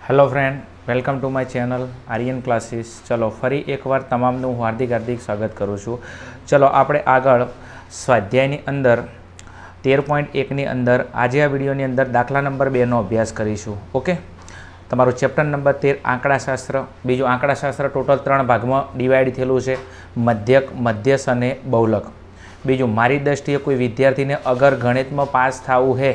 Hello friend, welcome to my channel Aryan classes. ચલો ફરી એકવાર તમામનું હાર્દિક સ્વાગત કરું છું. ચલો આપણે આગળ સ્વાધ્યાયની અંદર 13.1ની અંદર આજે આ વિડીયોની અંદર દાખલા નંબર 2નો અભ્યાસ કરીશું. ઓકે, તમારું ચેપ્ટર નંબર 13 આંકડાશાસ્ત્ર. બીજું આંકડાશાસ્ત્ર ટોટલ 3 ભાગમાં ડિવાઈડ થયેલું છે: મધ્યક, મધ્યસ અને બહુલક. બીજું, મારી દૃષ્ટિએ કોઈ વિદ્યાર્થીને અગર ગણિતમાં પાસ થવું છે,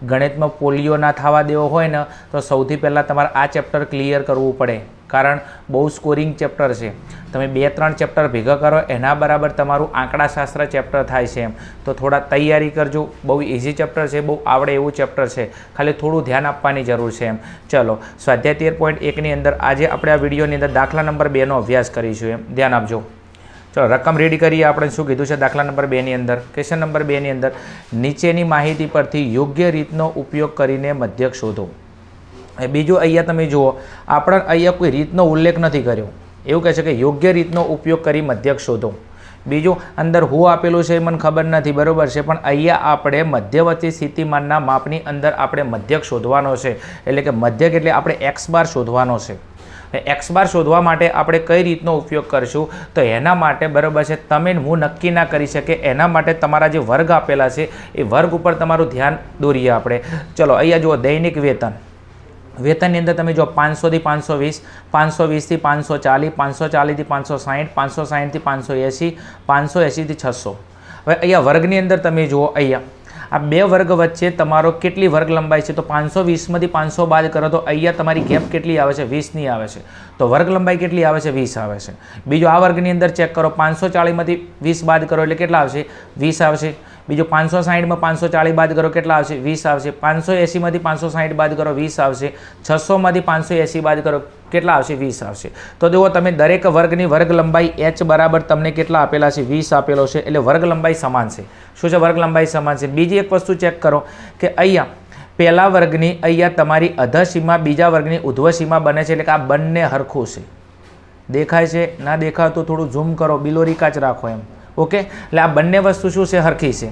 ગણિતમાં પોલિયો ના થવા દેવો હોય ને, તો સૌથી પહેલાં તમારે આ ચેપ્ટર ક્લિયર કરવું પડે, કારણ બહુ સ્કોરિંગ ચેપ્ટર છે. તમે 2-3 ચેપ્ટર ભેગા કરો એના બરાબર તમારું આંકડાશાસ્ત્ર ચેપ્ટર થાય છે. એમ તો થોડા તૈયારી કરજો. બહુ ઇઝી ચેપ્ટર છે, બહુ આવડે એવું ચેપ્ટર છે, ખાલી થોડું ધ્યાન આપવાની જરૂર છે. એમ ચલો, સ્વાધ્યાય 13.1ની અંદર આજે આપણે આ વિડીયોની અંદર દાખલા નંબર 2નો અભ્યાસ કરીશું. એમ ધ્યાન આપજો. ચલો, રકમ રેડી કરીએ. આપણે શું કીધું છે દાખલા નંબર 2ની અંદર? ક્વેશ્ચન નંબર 2ની અંદર નીચેની માહિતી પરથી યોગ્ય રીતનો ઉપયોગ કરીને મધ્યક શોધો. બીજું, અહીંયા તમે જુઓ, આપણે અહીંયા કોઈ રીતનો ઉલ્લેખ નથી કર્યો. એવું કહે છે કે યોગ્ય રીતનો ઉપયોગ કરી મધ્યક શોધો. બીજું, અંદર હું આપેલું છે એ મને ખબર નથી, બરાબર છે, પણ અહીંયા આપણે મધ્યવર્તી સ્થિતિમાનના માપની અંદર આપણે મધ્યક શોધવાનો છે. એટલે કે મધ્યક એટલે આપણે એક્સ બાર શોધવાનો છે. એક્સ બાર શોધવા માટે આપણે કઈ રીતનો ઉપયોગ કરીશું? તો એના માટે, બરાબર છે, તમે હું નક્કી ના કરી શકે, એના માટે તમારા જે વર્ગ આપેલા છે એ વર્ગ ઉપર તમારું ધ્યાન દોરીએ આપણે. ચલો, અહીંયા જુઓ, દૈનિક વેતન. વેતનની અંદર તમે જો 500 થી 520, 520 થી 540, 540 થી 560, 560 થી 580, 580 થી 600. હવે અહીંયા વર્ગની અંદર તમે જુઓ, અહીંયા આ બે વર્ગ વચ્ચે તમારો કેટલી વર્ગ લંબાઈ છે? તો 520માંથી 500 બાદ કરો તો અહીંયા તમારી ગેપ કેટલી આવે છે? 20ની આવે છે. તો વર્ગ લંબાઈ કેટલી આવે છે? 20 આવે છે. બીજો આ વર્ગની અંદર ચેક કરો, 540માંથી 20 બાદ કરો એટલે કેટલા આવશે? 20 આવશે. બીજું 560માં 540 બાદ કરો કેટલા આવશે? 20 આવશે. 580માંથી 560 બાદ કરો 20 આવશે. 600માંથી 580 બાદ કરો કેટલા આવશે? 20 આવશે. તો જુઓ તમે, દરેક વર્ગની વર્ગ લંબાઈ h બરાબર તમને કેટલા આપેલા છે? 20 આપેલો છે. એટલે વર્ગ લંબાઈ સમાન છે. શું છે? વર્ગ લંબાઈ સમાન છે. બીજી એક વસ્તુ ચેક કરો કે અહીંયા પહેલા વર્ગની અહીંયા તમારી અધસીમા બીજા વર્ગની ઉધ્વસીમા બને છે, એટલે કે આ બંને હરખું છે. દેખાય છે? ના દેખાય તો થોડું ઝૂમ કરો, બિલોરી કાચ રાખો એમ. ઓકે, એટલે આ બંને વસ્તુ શું છે? હરખી છે.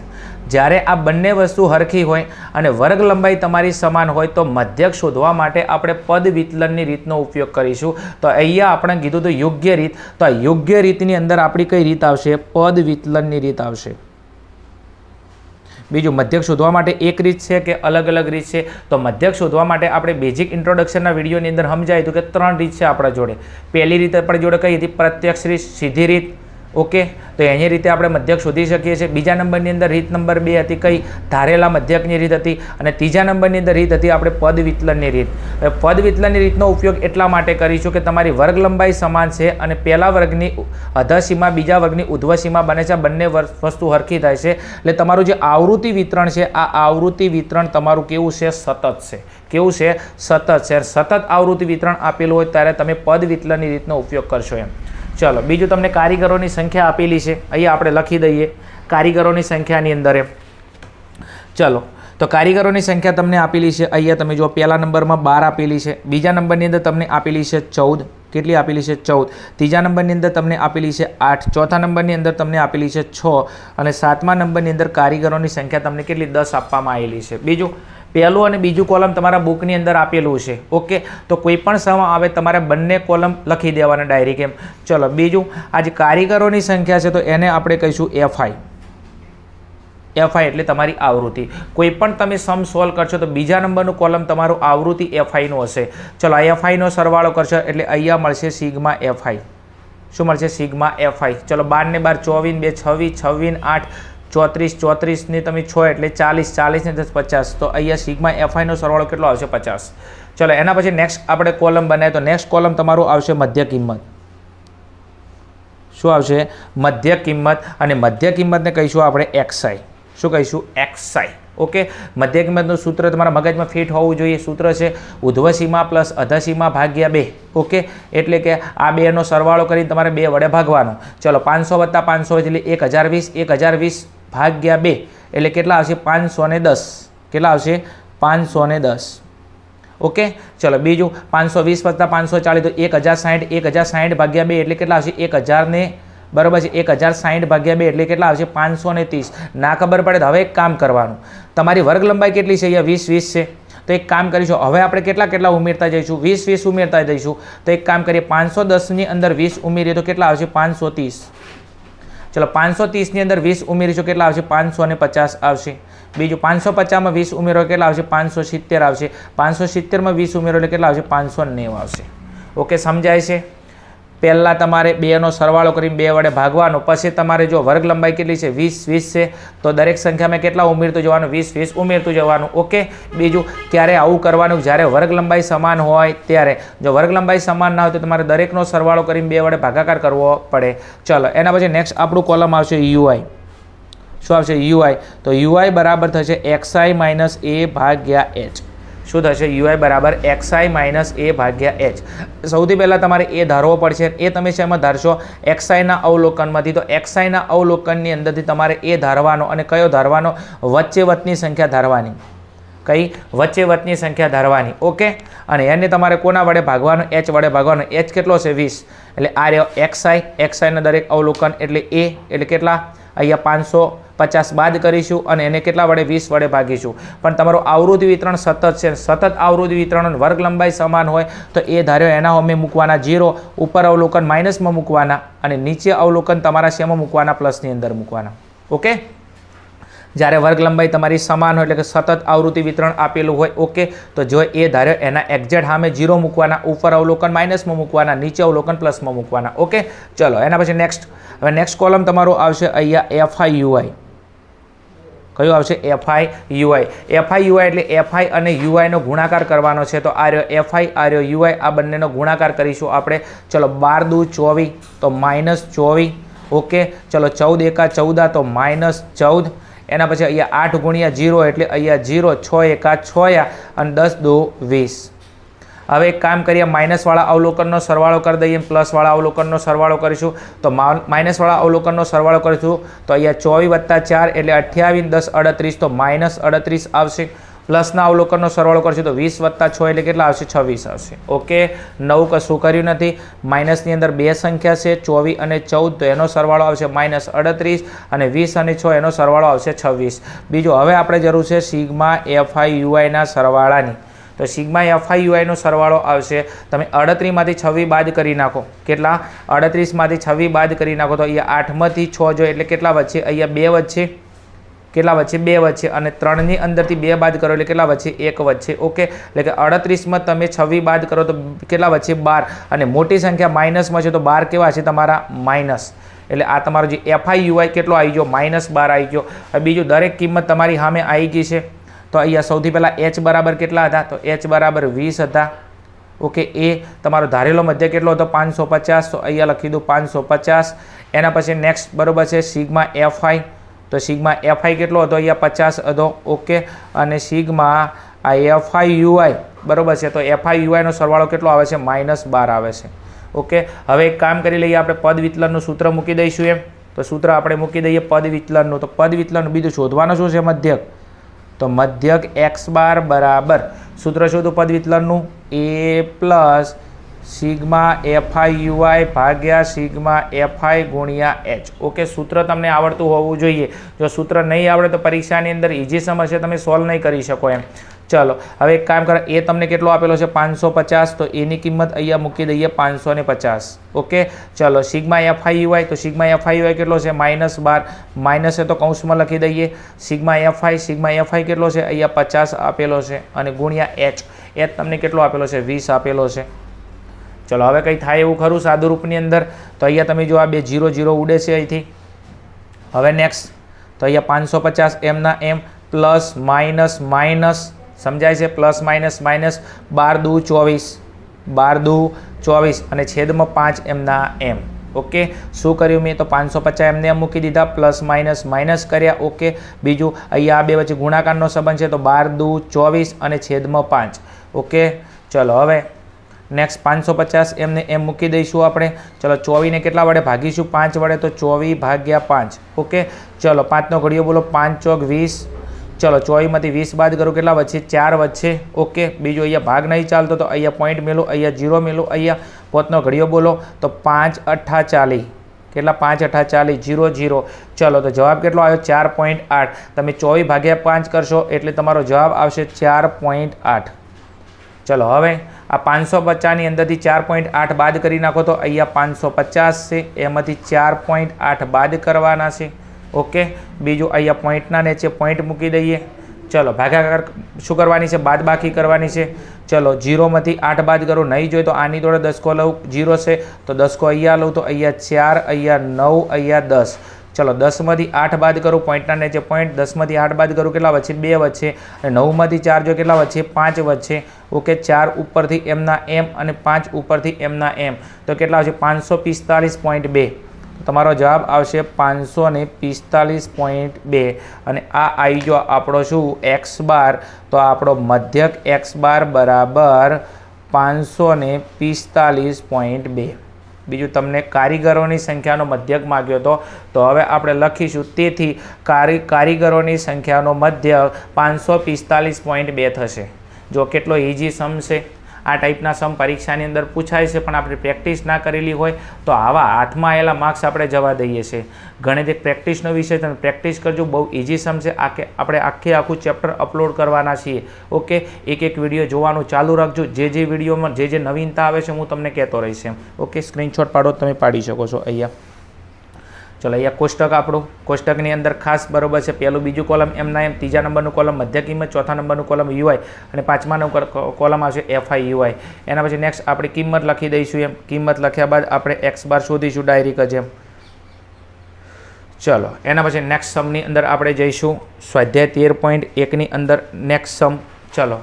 જ્યારે આ બંને વસ્તુ હરખી હોય અને વર્ગ લંબાઈ તમારી સમાન હોય તો મધ્યક શોધવા માટે આપણે પદ વિચલનની રીતનો ઉપયોગ કરીશું. તો અહીંયા આપણે કીધું તો યોગ્ય રીત, તો આ યોગ્ય રીતની અંદર આપણી કઈ રીત આવશે? પદ વિચલનની રીત આવશે. બીજું, મધ્યક શોધવા માટે એક રીત છે કે અલગ અલગ રીત છે? તો મધ્યક શોધવા માટે આપણે બેઝિક ઇન્ટ્રોડક્શનના વિડીયોની અંદર સમજાય હતું કે 3 રીત છે આપણા જોડે. પહેલી રીત આપણી જોડે કઈ હતી? પ્રત્યક્ષ રીત, સીધી રીત. ઓકે, તો એની રીતે આપણે મધ્યક શોધી શકીએ છીએ. બીજા નંબરની અંદર રીત નંબર 2 હતી કઈ? ધારેલા મધ્યકની રીત હતી. અને ત્રીજા નંબરની અંદર રીત હતી આપણે પદ વિચલનની રીત. હવે પદ વિચલનની રીતનો ઉપયોગ એટલા માટે કરીશું કે તમારી વર્ગ લંબાઈ સમાન છે અને પહેલા વર્ગની અધસીમા બીજા વર્ગની ઉધ્વસીમા બને છે, બંને વસ્તુ હરખી થાય છે. એટલે તમારું જે આવૃત્તિ વિતરણ છે, આ આવૃત્તિ વિતરણ તમારું કેવું છે? સતત છે. કેવું છે? સતત છે. સતત આવૃત્તિ વિતરણ આપેલું હોય ત્યારે તમે પદ વિચલનની રીતનો ઉપયોગ કરશો એમ. ચલો, બીજું તમને કારીગરોની સંખ્યા આપેલી છે, અહીંયા આપણે લખી દઈએ કારીગરોની સંખ્યાની અંદર એમ. ચલો, તો કારીગરોની સંખ્યા તમને આપેલી છે, અહીંયા તમે જો પહેલા નંબરમાં 12 આપેલી છે, બીજા નંબરની અંદર તમને આપેલી છે 14. કેટલી આપેલી છે? 14. ત્રીજા નંબરની અંદર તમને આપેલી છે 8. ચોથા નંબરની અંદર તમને આપેલી છે 6 અને સાતમા નંબરની અંદર કારીગરોની સંખ્યા તમને કેટલી? 10 આપવામાં આવેલી છે. બીજું, પહેલું અને બીજું કોલમ તમારા બુકની અંદર આપેલું છે. ઓકે, તો કોઈ પણ સમ આવે તમારે બંને કોલમ લખી દેવાના ડાયરેક્ટ એમ. ચલો, બીજું, આ જે કારીગરોની સંખ્યા છે તો એને આપણે કહીશું એફઆઈ. એફઆઈ એટલે તમારી આવૃત્તિ. કોઈ પણ તમે સમ સોલ્વ કરશો તો બીજા નંબરનું કોલમ તમારું આવૃત્તિ એફઆઈનું હશે. ચલો, આ એફઆઈનો સરવાળો કરશો એટલે અહીંયા મળશે સિગ્મા એફઆઈ. શું મળશે? Sigma FI. ચલો, 12 ને 12 24, 2 26, 26 8 34, 34 ને તમે 6 એટલે 40, 40 ને 10 50. તો અહીંયા સિગ્મા એફઆઈનો સરવાળો કેટલો આવશે? 50. ચલો, એના પછી નેક્સ્ટ આપણે કોલમ બનાવીએ તો નેક્સ્ટ કોલમ તમારું આવશે મધ્ય કિંમત. શું આવશે? મધ્ય કિંમત. અને મધ્ય કિંમતને કહીશું આપણે એક્સઆઈ. શું કહીશું? એક્સઆઈ. ઓકે, મધ્ય કિંમતનું સૂત્ર તમારા મગજમાં ફિટ હોવું જોઈએ. સૂત્ર છે ઉધ્વસીમા પ્લસ અધસીમા ભાગ્યા 2. ઓકે, એટલે કે આ બેનો સરવાળો કરીને તમારે 2 વડે ભાગવાનો. ચલો, 500 + 500 એટલે 1020. 1020 ભાગ્યા 2 એટલે કેટલા આવશે? 510. કેટલા આવશે? 510. ઓકે, ચલો, બીજું 520 + 540 તો 1060. 1060 ભાગ્યા 2 એટલે કેટલા આવશે? 1000 ને બરાબર છે 1060 ભાગ્યા 2 એટલે કેટલા આવશે? 530. ના ખબર પડે તો હવે એક કામ કરવાનું, તમારી વર્ગ લંબાઈ કેટલી છે? અહીંયા 20 20 છે. તો એક કામ કરીશું, હવે આપણે કેટલા ઉમેરતા જઈશું, 20 ઉમેરતા જઈશું. તો એક કામ કરીએ, 510ની અંદર 20 ઉમેરીએ તો કેટલા આવશે, 530. ચલો 530ની અંદર 20 ઉમેરીશું, કેટલા આવશે, 550 આવશે. બીજું 550માં 20 ઉમેરો કેટલા આવશે, 570 આવશે. 570માં 20 ઉમેરો એટલે કેટલા આવશે, 590 આવશે. ઓકે, સમજાય છે? પહેલાં તમારે 2નો સરવાળો કરીને 2 વડે ભાગવાનો, પછી તમારે જો વર્ગ લંબાઈ કેટલી છે, 20 છે, તો દરેક સંખ્યામાં કેટલા ઉમેરતું જવાનું, 20 ઉમેરતું જવાનું. ઓકે. બીજું ક્યારે આવું કરવાનું, જ્યારે વર્ગ લંબાઈ સમાન હોય ત્યારે. જો વર્ગ લંબાઈ સમાન ના હોય તો તમારે દરેકનો સરવાળો કરીને 2 વડે ભાગાકાર કરવો પડે. ચલો, એના પછી નેક્સ્ટ આપણું કોલમ આવશે યુઆઈ. શું આવશે, યુઆઈ? તો યુઆઈ બરાબર થશે xi માઇનસ a ભાગ્યા h. શું થશે, યુઆઈ બરાબર xi માઇનસ a ભાગ્યા h. સૌથી પહેલાં તમારે એ ધારવો પડશે. એ તમે શેમાં ધારશો, xiના અવલોકનમાંથી. તો xiના અવલોકનની અંદરથી તમારે એ ધારવાનો, અને કયો ધારવાનો, વચ્ચે વત્તની સંખ્યા ધારવાની. કઈ? વચ્ચે વત્તની સંખ્યા ધારવાની. ઓકે. અને એને તમારે કોના વડે ભાગવાનો, h વડે ભાગવાનો. h કેટલો છે, 20. એટલે આ રહ્યો xiના દરેક અવલોકન એટલે a, એટલે કેટલા, અહીંયા 550 બાદ કરીશું અને એને કેટલા વડે, 20 વડે ભાગીશું. પણ તમારું આવૃત્તિ વિતરણ સતત છે, સતત આવૃત્તિ વિતરણ, વર્ગ લંબાઈ સમાન હોય તો એ ધાર્યો એના અમે મૂકવાના 0, ઉપર અવલોકન માઇનસમાં મૂકવાના, અને નીચે અવલોકન તમારા શેમાં મૂકવાના, પ્લસની અંદર મૂકવાના. ઓકે. જ્યારે વર્ગ લંબાઈ તમારી સમાન હોય એટલે કે સતત આવૃત્તિ વિતરણ આપેલું હોય. ઓકે. તો જો એ ધાર્યો એના એક્ઝેક્ટ સામે 0 મૂકવાના, ઉપર અવલોકન માઇનસમાં મૂકવાના, નીચે અવલોકન પ્લસમાં મૂકવાના. ઓકે. ચલો, એના પછી નેક્સ્ટ. હવે નેક્સ્ટ કોલમ તમારું આવશે અહીંયા FI/UI. કયું આવશે, FI/UI. FI/UI એટલે FI અને UIનો ગુણાકાર કરવાનો છે. તો આ રહ્યો FI, આ રહ્યો UI, આ બંનેનો ગુણાકાર કરીશું આપણે. ચલો, 12 દુ 24 તો -24. ઓકે. ચલો, 14 એકા 14 તો -14. એના પછી અહીંયા 8 ગુણ્યા 0 એટલે અહીંયા 0, 6 એકા 6 અને 10 દુ 20. હવે એક કામ કરીએ, માઇનસવાળા અવલોકનનો સરવાળો કરી દઈએ, પ્લસવાળા અવલોકનનો સરવાળો કરીશું. તો માઇનસવાળા અવલોકનનો સરવાળો કરીશું તો અહીંયા 24 + 4 એટલે 28, 10 38 તો -38 આવશે. પ્લસના અવલોકનનો સરવાળો કરીશું તો 20 + 6 એટલે કેટલા આવશે, 26 આવશે. ઓકે. નવું કશું કર્યું નથી. માઇનસની અંદર 2 સંખ્યા છે, 24 અને 14, તો એનો સરવાળો આવશે -38, અને 20 અને 6 એનો સરવાળો આવશે 26. બીજું હવે આપણે જરૂર છે સિગ્મા FI/UIના સરવાળાની. તો સિગ્મા FI/UIનો સરવાળો આવશે, તમે 38માંથી 26 બાદ કરી નાખો. કેટલા? 38માંથી 26 બાદ કરી નાખો તો અહીંયા 8માંથી 6 જો એટલે કેટલા વચ્ચે, અહીંયા 2 વચ્ચે, કેટલા વચ્ચે, 2 વચ્ચે, અને 3ની અંદરથી 2 બાદ કરો એટલે કેટલા વચ્ચે, 1 વચ્ચે. ઓકે. એટલે કે 38માં તમે 26 બાદ કરો તો કેટલા વચ્ચે, 12. અને મોટી સંખ્યા માઇનસમાં છે તો 12 કેવા છે તમારા, માઇનસ. એટલે આ તમારો જે FI/UI કેટલો આવી ગયો, -12 આવી ગયો. હવે બીજું, દરેક કિંમત તમારી સામે આવી ગઈ છે. તો અહીંયા સૌથી પહેલાં h બરાબર કેટલા હતા, તો h બરાબર 20 હતા. ઓકે. એ તમારો ધારેલો મધ્ય કેટલો હતો, 550. તો અહીંયા લખી દઉં 550. એના પછી નેક્સ્ટ બરાબર છે સિગ્મા FI. તો સિગ્મા FI કેટલો હતો, અહીંયા 50 હતો. ઓકે. અને સિગ્મા આ FI/UI બરાબર છે, તો FI/UIનો સરવાળો કેટલો આવે છે, -12 આવે છે. ઓકે. હવે એક કામ કરી લઈએ, આપણે પદ વિચલનનું સૂત્ર મૂકી દઈશું એમ. તો સૂત્ર આપણે મૂકી દઈએ પદ વિચલનનું. તો પદ વિચલનનું બીજું શોધવાનું શું છે, મધ્યક. તો મધ્યક x બાર બરાબર, સૂત્ર શોધું પદ વિચલનનું, a પ્લસ સિગ્મા FI/UI ભાગ્યા સિગ્મા FI ગુણ્યા h. ઓકે. સૂત્ર તમને આવડતું હોવું જોઈએ. જો સૂત્ર નહીં આવડે તો પરીક્ષાની અંદર ઇઝી સમસ્યા તમે સોલ્વ નહીં કરી શકો એમ. ચલો, હવે એક કામ કરો, એ તમને કેટલો આપેલો છે, 550. તો એની કિંમત અહીંયા મૂકી દઈએ 550. ઓકે. ચલો, સિગ્મા FI/UI, તો સિગ્મા FI/UI કેટલો છે, -12. માઇનસ છે તો કૌંસમાં લખી દઈએ. સિગ્મા FI કેટલો છે, અહીંયા 50 આપેલો છે, અને ગુણ્યા h. h તમને કેટલો આપેલો છે, 20 આપેલો છે. ચલો, હવે કંઈ થાય એવું ખરું સાદુરૂપની અંદર? તો અહીંયા તમે જો આ 2 0 0 ઉડે છે અહીંથી. હવે નેક્સ્ટ, તો અહીંયા 550 એમના એમ, પ્લસ માઇનસ માઇનસ, સમજાય છે, પ્લસ માઇનસ માઇનસ, 12 દુ 24, 12 દુ 24, અને છેદમાં 5 એમના એમ. ઓકે. શું કર્યું મેં, તો 550 એમને એમ મૂકી દીધા, પ્લસ માઇનસ માઇનસ કર્યા. ઓકે. બીજું, અહીંયા આ બે વચ્ચે ગુણાકારનો સંબંધ છે, તો 12 દુ 24 અને છેદમાં 5. ઓકે. ચલો, હવે નેક્સ્ટ 550 એમને એમ મૂકી દઈશું આપણે. ચલો, 24ને કેટલા વડે ભાગીશું, 5 વડે, તો 24 ભાગ્યા 5. ઓકે. ચલો, 5નો ઘડિયો બોલો, 5 ચોક 20. ચલો, 24માંથી 20 બાદ કરું, કેટલા વચ્ચે, 4 વચ્ચે. ઓકે. બીજું અહીંયા ભાગ નહીં ચાલતો તો અહીંયા પોઈન્ટ મેલું, અહીંયા 0 મેલું, અહીંયા 5નો ઘડિયો બોલો, તો 5 × 8 = 40. કેટલા 5 × 8 = 0 0. ચલો તો જવાબ કેટલો આવ્યો 4.8. તમે 24/5 કરશો એટલે તમારો જવાબ આવશે 4.8. ચલો હવે આ 550ની અંદરથી 4.8 બાદ કરી નાખો તો અહીંયા 550 છે, એમાંથી 4.8 બાદ કરવાના છે. ઓકે, બીજું અહીંયા પોઈન્ટના નીચે પોઈન્ટ મૂકી દઈએ. ચલો ભાગાકાર શું કરવાની છે? બાદ બાકી કરવાની છે. ચલો 0માંથી 8 બાદ કરું, નહીં જોઈએ તો આની જોડે દસકો લઉં, 0 છે તો દસકો અહીંયા લઉં તો અહીંયા 4, અહીંયા 9, અહીંયા 10. ચલો 10માંથી 8 બાદ કરું, પોઈન્ટના નીચે પોઈન્ટ, 10માંથી 8 બાદ કરું કેટલા વચ્ચે? 2 વચ્ચે, અને 9માંથી 4 જો કેટલા વચ્ચે? 5 વચ્ચે. ઓકે, 4 ઉપરથી એમના એમ અને 5 ઉપરથી એમના એમ, તો કેટલા આવશે? 545.2. તમારો જવાબ આવશે 545.2. અને આ આવી જો આપણો શું x બાર, તો આપણો મધ્યક x બાર બરાબર 545.2. બીજું તમને કારીગરોની સંખ્યાનો મધ્યક માગ્યો હતો, તો હવે આપણે લખીશું તેથી કારીગરોની સંખ્યાનો મધ્યક 545.2 થશે. જો કેટલો ઇઝી સમ છે. આ ટાઈપના સમ પરીક્ષાની અંદર પૂછાય છે, પણ આપણે પ્રેક્ટિસ ના કરેલી હોય તો આવા હાથમાં આવેલા માર્ક્સ આપણે જવા દઈએ છીએ. ગણિત એક પ્રેક્ટિસનો વિષય, તમે પ્રેક્ટિસ કરજો, બહુ ઇઝી સમ છે. આપણે આખું ચેપ્ટર અપલોડ કરવાના છીએ. ઓકે, એક વિડીયો જોવાનું ચાલુ રાખજો. જે વિડીયોમાં જે નવીનતા આવે છે હું તમને કહેતો રહીશ એમ. ઓકે, સ્ક્રીનશોટ પાડો, તમે પાડી શકો છો અહીંયા. ચલો અહીંયા કોષ્ટક આપણું, કોષ્ટકની અંદર ખાસ બરોબર છે પહેલું બીજું કોલમ એમના એમ, ત્રીજા નંબરનું કોલમ મધ્ય કિંમત, ચોથા નંબરનું કોલમ યુઆઈ અને પાંચમા નંબર કોલમ આવશે એફઆઈ યુઆઈ. એના પછી નેક્સ્ટ આપણે કિંમત લખી દઈશું એમ. કિંમત લખ્યા બાદ આપણે એક્સ બાર શોધીશું ડાયરેક્ટ જ એમ. ચલો એના પછી નેક્સ્ટ સમની અંદર આપણે જઈશું સ્વાધ્યાય 13.1ની અંદર નેક્સ્ટ સમ. ચલો